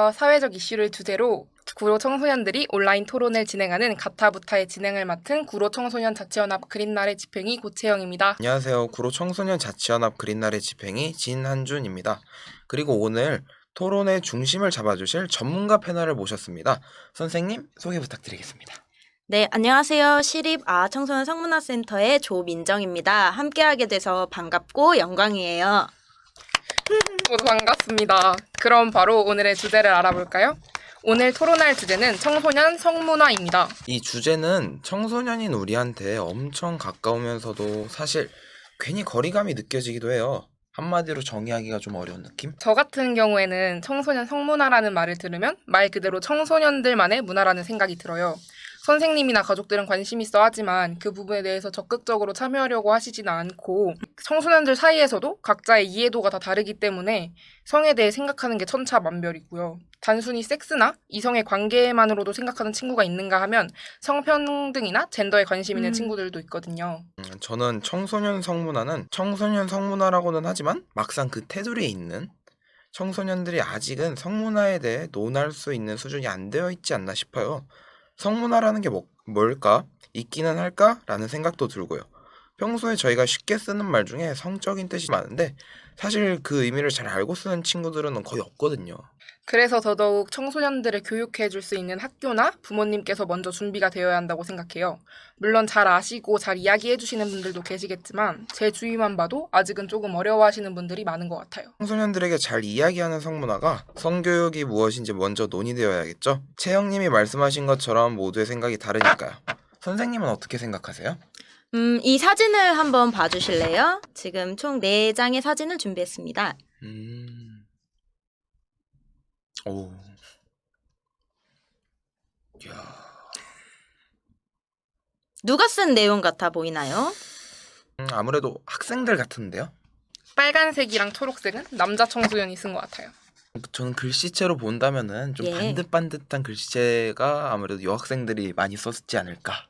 사회와 사회적 이슈를 주제로 구로 청소년들이 온라인 토론을 진행하는 가타부타의 진행을 맡은 구로 청소년 자치연합 그린날의 집행위 고채영입니다. 안녕하세요. 구로 청소년 자치연합 그린날의 집행위 진한준입니다. 그리고 오늘 토론의 중심을 잡아주실 전문가 패널을 모셨습니다. 선생님 소개 부탁드리겠습니다. 네, 안녕하세요. 시립아청소년 성문화센터의 조민정입니다. 함께하게 돼서 반갑고 영광이에요. 모두 반갑습니다. 그럼 바로 오늘의 주제를 알아볼까요? 오늘 토론할 주제는 청소년 성문화입니다. 이 주제는 청소년인 우리한테 엄청 가까우면서도 사실 괜히 거리감이 느껴지기도 해요. 한마디로 정의하기가 좀 어려운 느낌? 저 같은 경우에는 청소년 성문화라는 말을 들으면 말 그대로 청소년들만의 문화라는 생각이 들어요. 선생님이나 가족들은 관심 있어 하지만 그 부분에 대해서 적극적으로 참여하려고 하시지는 않고 청소년들 사이에서도 각자의 이해도가 다 다르기 때문에 성에 대해 생각하는 게 천차만별이고요. 단순히 섹스나 이성의 관계만으로도 생각하는 친구가 있는가 하면 성평등이나 젠더에 관심 있는 친구들도 있거든요. 저는 청소년 성문화는 청소년 성문화라고는 하지만 막상 그 테두리에 있는 청소년들이 아직은 성문화에 대해 논할 수 있는 수준이 안 되어 있지 않나 싶어요. 성문화라는 게 뭘까? 있기는 할까? 라는 생각도 들고요. 평소에 저희가 쉽게 쓰는 말 중에 성적인 뜻이 많은데 사실 그 의미를 잘 알고 쓰는 친구들은 거의 없거든요. 그래서 더더욱 청소년들을 교육해 줄 수 있는 학교나 부모님께서 먼저 준비가 되어야 한다고 생각해요. 물론 잘 아시고 잘 이야기해 주시는 분들도 계시겠지만 제 주위만 봐도 아직은 조금 어려워하시는 분들이 많은 것 같아요. 청소년들에게 잘 이야기하는 성문화가 성교육이 무엇인지 먼저 논의되어야겠죠? 채영님이 말씀하신 것처럼 모두의 생각이 다르니까요. 선생님은 어떻게 생각하세요? 이 사진을 한번 봐주실래요? 지금 총 4장의 사진을 준비했습니다. 오. 이야. 누가 쓴 내용 같아 보이나요? 아무래도 학생들 같은데요? 빨간색이랑 초록색은 남자 청소년이 쓴 것 같아요. 저는 글씨체로 본다면은 좀 예. 반듯반듯한 글씨체가 아무래도 여학생들이 많이 썼지 않을까.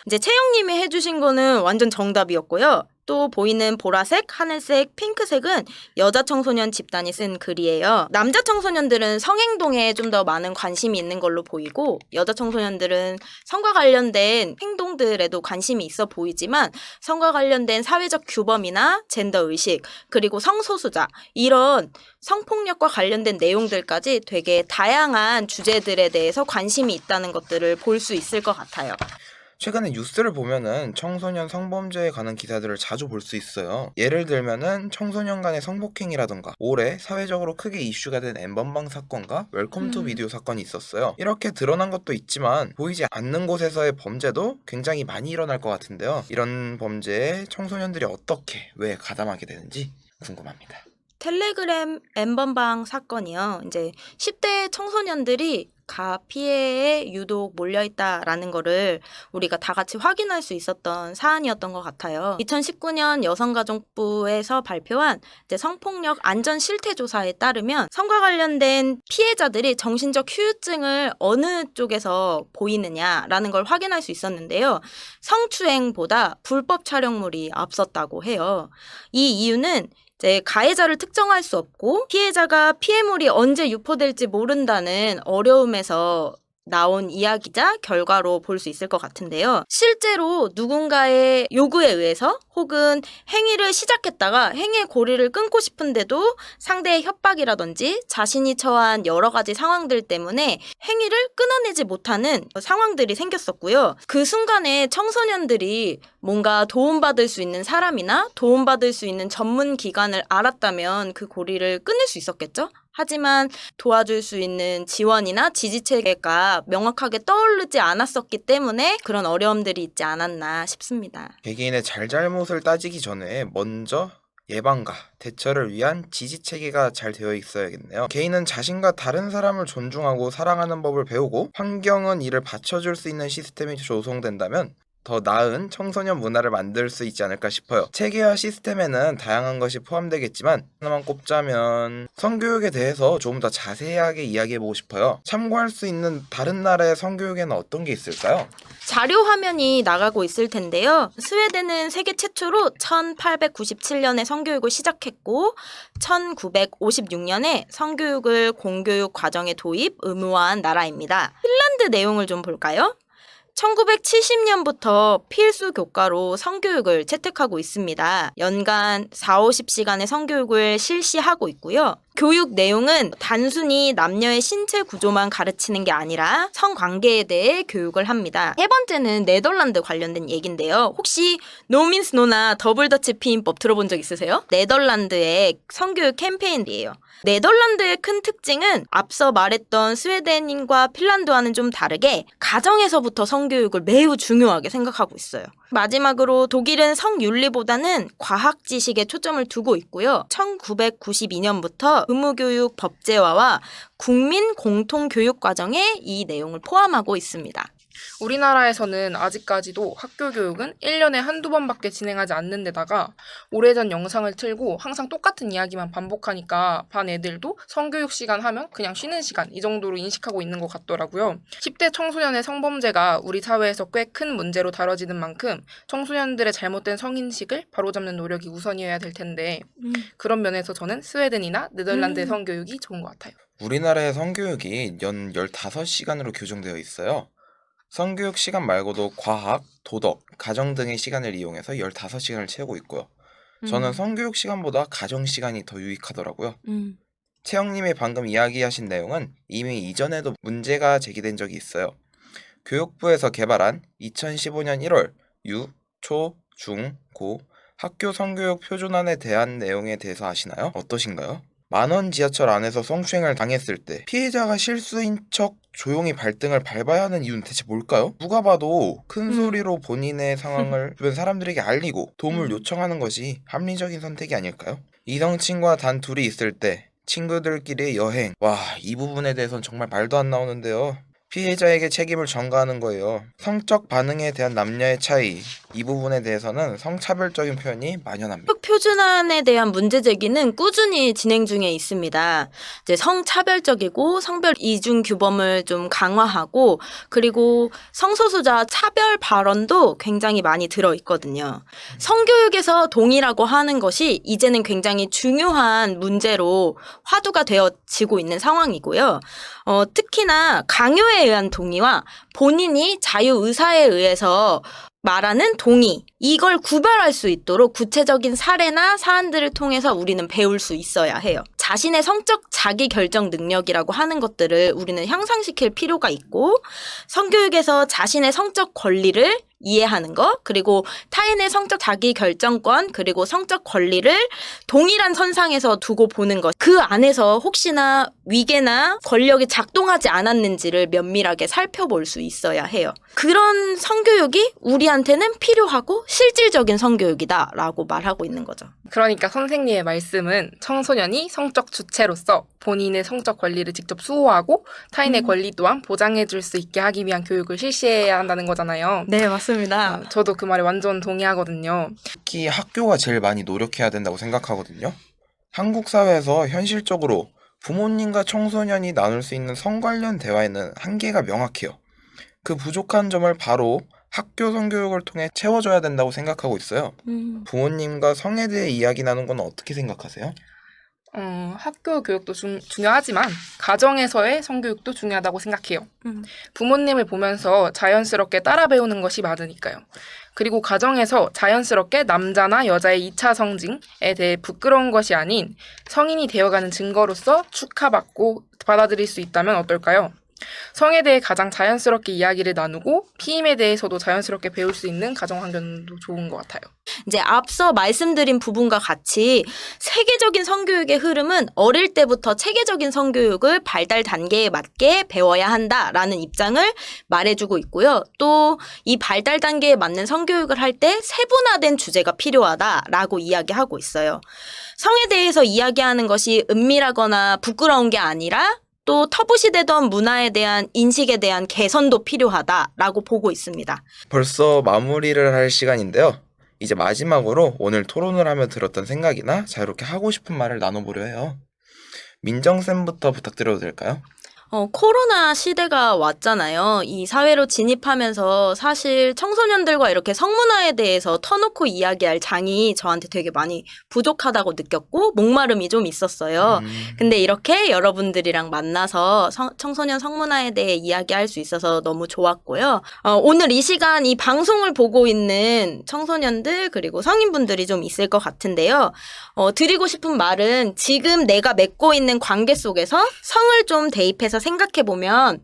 이제 채영님이 해주신 거는 완전 정답이었고요. 또 보이는 보라색, 하늘색, 핑크색은 여자 청소년 집단이 쓴 글이에요. 남자 청소년들은 성행동에 좀 더 많은 관심이 있는 걸로 보이고 여자 청소년들은 성과 관련된 행동들에도 관심이 있어 보이지만 성과 관련된 사회적 규범이나 젠더 의식 그리고 성소수자 이런 성폭력과 관련된 내용들까지 되게 다양한 주제들에 대해서 관심이 있다는 것들을 볼 수 있을 것 같아요. 최근에 뉴스를 보면은 청소년 성범죄에 관한 기사들을 자주 볼 수 있어요. 예를 들면은 청소년 간의 성폭행이라던가 올해 사회적으로 크게 이슈가 된 엠번방 사건과 웰컴 투 비디오 사건이 있었어요. 이렇게 드러난 것도 있지만 보이지 않는 곳에서의 범죄도 굉장히 많이 일어날 것 같은데요. 이런 범죄에 청소년들이 어떻게 왜 가담하게 되는지 궁금합니다. 텔레그램 엠번방 사건이요. 이제 10대 청소년들이 가피해에 유독 몰려있다라는 거를 우리가 다 같이 확인할 수 있었던 사안이었던 것 같아요. 2019년 여성가족부에서 발표한 이제 성폭력 안전 실태 조사에 따르면 성과 관련된 피해자들이 정신적 후유증을 어느 쪽에서 보이느냐라는 걸 확인할 수 있었는데요. 성추행보다 불법 촬영물이 앞섰다고 해요. 이 이유는 이제 가해자를 특정할 수 없고 피해자가 피해물이 언제 유포될지 모른다는 어려움에서 나온 이야기자 결과로 볼 수 있을 것 같은데요. 실제로 누군가의 요구에 의해서 혹은 행위를 시작했다가 행위의 고리를 끊고 싶은데도 상대의 협박이라든지 자신이 처한 여러 가지 상황들 때문에 행위를 끊어내지 못하는 상황들이 생겼었고요. 그 순간에 청소년들이 뭔가 도움받을 수 있는 사람이나 도움받을 수 있는 전문 기관을 알았다면 그 고리를 끊을 수 있었겠죠? 하지만 도와줄 수 있는 지원이나 지지체계가 명확하게 떠오르지 않았었기 때문에 그런 어려움들이 있지 않았나 싶습니다. 개개인의 잘잘못을 따지기 전에 먼저 예방과 대처를 위한 지지체계가 잘 되어 있어야겠네요. 개인은 자신과 다른 사람을 존중하고 사랑하는 법을 배우고 환경은 이를 받쳐줄 수 있는 시스템이 조성된다면 더 나은 청소년 문화를 만들 수 있지 않을까 싶어요. 체계와 시스템에는 다양한 것이 포함되겠지만 하나만 꼽자면 성교육에 대해서 조금 더 자세하게 이야기해보고 싶어요. 참고할 수 있는 다른 나라의 성교육에는 어떤 게 있을까요? 자료 화면이 나가고 있을 텐데요. 스웨덴은 세계 최초로 1897년에 성교육을 시작했고 1956년에 성교육을 공교육 과정에 도입 의무화한 나라입니다. 핀란드 내용을 좀 볼까요? 1970년부터 필수 교과로 성교육을 채택하고 있습니다. 연간 40-50시간의 성교육을 실시하고 있고요. 교육 내용은 단순히 남녀의 신체 구조만 가르치는 게 아니라 성관계에 대해 교육을 합니다. 세 번째는 네덜란드 관련된 얘기인데요. 혹시 노민스노나 더블더치 피임법 들어본 적 있으세요? 네덜란드의 성교육 캠페인이에요. 네덜란드의 큰 특징은 앞서 말했던 스웨덴과 핀란드와는 좀 다르게 가정에서부터 성교육을 매우 중요하게 생각하고 있어요. 마지막으로 독일은 성윤리보다는 과학 지식에 초점을 두고 있고요. 1992년부터 의무교육 법제화와 국민 공통교육 과정에 이 내용을 포함하고 있습니다. 우리나라에서는 아직까지도 학교 교육은 1년에 한두 번밖에 진행하지 않는 데다가 오래전 영상을 틀고 항상 똑같은 이야기만 반복하니까 반 애들도 성교육 시간 하면 그냥 쉬는 시간 이 정도로 인식하고 있는 것 같더라고요. 10대 청소년의 성범죄가 우리 사회에서 꽤 큰 문제로 다뤄지는 만큼 청소년들의 잘못된 성인식을 바로잡는 노력이 우선이어야 될 텐데 그런 면에서 저는 스웨덴이나 네덜란드의 성교육이 좋은 것 같아요. 우리나라의 성교육이 연 15시간으로 규정되어 있어요. 성교육 시간 말고도 과학, 도덕, 가정 등의 시간을 이용해서 15시간을 채우고 있고요. 저는 성교육 시간보다 가정 시간이 더 유익하더라고요. 채영님이 방금 이야기하신 내용은 이미 이전에도 문제가 제기된 적이 있어요. 교육부에서 개발한 2015년 1월 유, 초, 중, 고 학교 성교육 표준안에 대한 내용에 대해서 아시나요? 어떠신가요? 만원 지하철 안에서 성추행을 당했을 때 피해자가 실수인 척 조용히 발등을 밟아야 하는 이유는 대체 뭘까요? 누가 봐도 큰 소리로 본인의 상황을 주변 사람들에게 알리고 도움을 요청하는 것이 합리적인 선택이 아닐까요? 이성 친구와 단 둘이 있을 때 친구들끼리 여행, 와, 이 부분에 대해서는 정말 말도 안 나오는데요. 피해자에게 책임을 전가하는 거예요. 성적 반응에 대한 남녀의 차이, 이 부분에 대해서는 성차별적인 표현이 만연합니다. 표준안에 대한 문제 제기는 꾸준히 진행 중에 있습니다. 이제 성차별적이고 성별 이중 규범을 좀 강화하고 그리고 성소수자 차별 발언도 굉장히 많이 들어 있거든요. 성교육에서 동의라고 하는 것이 이제는 굉장히 중요한 문제로 화두가 되어지고 있는 상황이고요. 특히나 강요에 의한 동의와 본인이 자유의사에 의해서 말하는 동의, 이걸 구별할 수 있도록 구체적인 사례나 사안들을 통해서 우리는 배울 수 있어야 해요. 자신의 성적 자기결정 능력이라고 하는 것들을 우리는 향상시킬 필요가 있고 성교육에서 자신의 성적 권리를 이해하는 것, 그리고 타인의 성적 자기결정권, 그리고 성적 권리를 동일한 선상에서 두고 보는 것. 그 안에서 혹시나 위계나 권력이 작동하지 않았는지를 면밀하게 살펴볼 수 있어야 해요. 그런 성교육이 우리한테는 필요하고 실질적인 성교육이다라고 말하고 있는 거죠. 그러니까 선생님의 말씀은 청소년이 성적 주체로서 본인의 성적 권리를 직접 수호하고 타인의 권리 또한 보장해줄 수 있게 하기 위한 교육을 실시해야 한다는 거잖아요. 네, 맞습니다. 저도 그 말에 완전 동의하거든요. 특히 학교가 제일 많이 노력해야 된다고 생각하거든요. 한국 사회에서 현실적으로 부모님과 청소년이 나눌 수 있는 성 관련 대화에는 한계가 명확해요. 그 부족한 점을 바로 학교 성교육을 통해 채워줘야 된다고 생각하고 있어요. 부모님과 성에 대해 이야기 나눈 건 어떻게 생각하세요? 학교 교육도 중요하지만 가정에서의 성교육도 중요하다고 생각해요. 부모님을 보면서 자연스럽게 따라 배우는 것이 맞으니까요. 그리고 가정에서 자연스럽게 남자나 여자의 2차 성징에 대해 부끄러운 것이 아닌 성인이 되어가는 증거로서 축하받고 받아들일 수 있다면 어떨까요? 성에 대해 가장 자연스럽게 이야기를 나누고 피임에 대해서도 자연스럽게 배울 수 있는 가정 환경도 좋은 것 같아요. 이제 앞서 말씀드린 부분과 같이 세계적인 성교육의 흐름은 어릴 때부터 체계적인 성교육을 발달 단계에 맞게 배워야 한다라는 입장을 말해주고 있고요. 또 이 발달 단계에 맞는 성교육을 할 때 세분화된 주제가 필요하다라고 이야기하고 있어요. 성에 대해서 이야기하는 것이 은밀하거나 부끄러운 게 아니라 또 터부시되던 문화에 대한 인식에 대한 개선도 필요하다라고 보고 있습니다. 벌써 마무리를 할 시간인데요. 이제 마지막으로 오늘 토론을 하며 들었던 생각이나 자유롭게 하고 싶은 말을 나눠보려 해요. 민정쌤부터 부탁드려도 될까요? 코로나 시대가 왔잖아요. 이 사회로 진입하면서 사실 청소년들과 이렇게 성문화에 대해서 터놓고 이야기할 장이 저한테 되게 많이 부족하다고 느꼈고 목마름이 좀 있었어요. 근데 이렇게 여러분들이랑 만나서 청소년 성문화에 대해 이야기할 수 있어서 너무 좋았고요. 오늘 이 시간 이 방송을 보고 있는 청소년들 그리고 성인분들이 좀 있을 것 같은데요. 드리고 싶은 말은 지금 내가 맺고 있는 관계 속에서 성을 좀 대입해서 생각해보면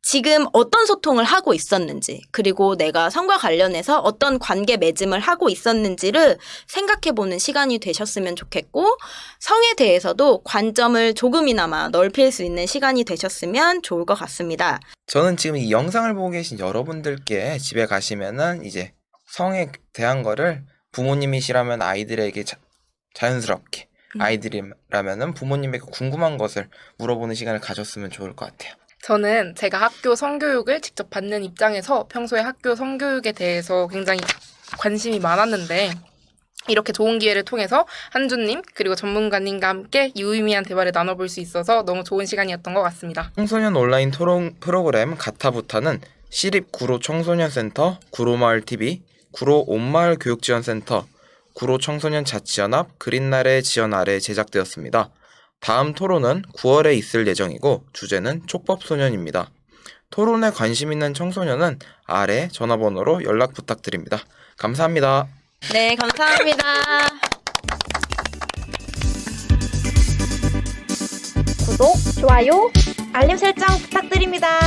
지금 어떤 소통을 하고 있었는지 그리고 내가 성과 관련해서 어떤 관계 맺음을 하고 있었는지를 생각해보는 시간이 되셨으면 좋겠고 성에 대해서도 관점을 조금이나마 넓힐 수 있는 시간이 되셨으면 좋을 것 같습니다. 저는 지금 이 영상을 보고 계신 여러분들께 집에 가시면은 이제 성에 대한 거를 부모님이시라면 아이들에게 자연스럽게 아이들이라면은 부모님에게 궁금한 것을 물어보는 시간을 가졌으면 좋을 것 같아요. 저는 제가 학교 성교육을 직접 받는 입장에서 평소에 학교 성교육에 대해서 굉장히 관심이 많았는데 이렇게 좋은 기회를 통해서 한주님 그리고 전문가님과 함께 유의미한 대화를 나눠볼 수 있어서 너무 좋은 시간이었던 것 같습니다. 청소년 온라인 토론 프로그램 가타부타는 시립 구로 청소년센터, 구로마을TV, 구로 온마을 교육지원센터, 구로 청소년 자치연합 그린날의 지원 아래 제작되었습니다. 다음 토론은 9월에 있을 예정이고 주제는 촉법소년입니다. 토론에 관심 있는 청소년은 아래 전화번호로 연락 부탁드립니다. 감사합니다. 네, 감사합니다. 구독, 좋아요, 알림 설정 부탁드립니다.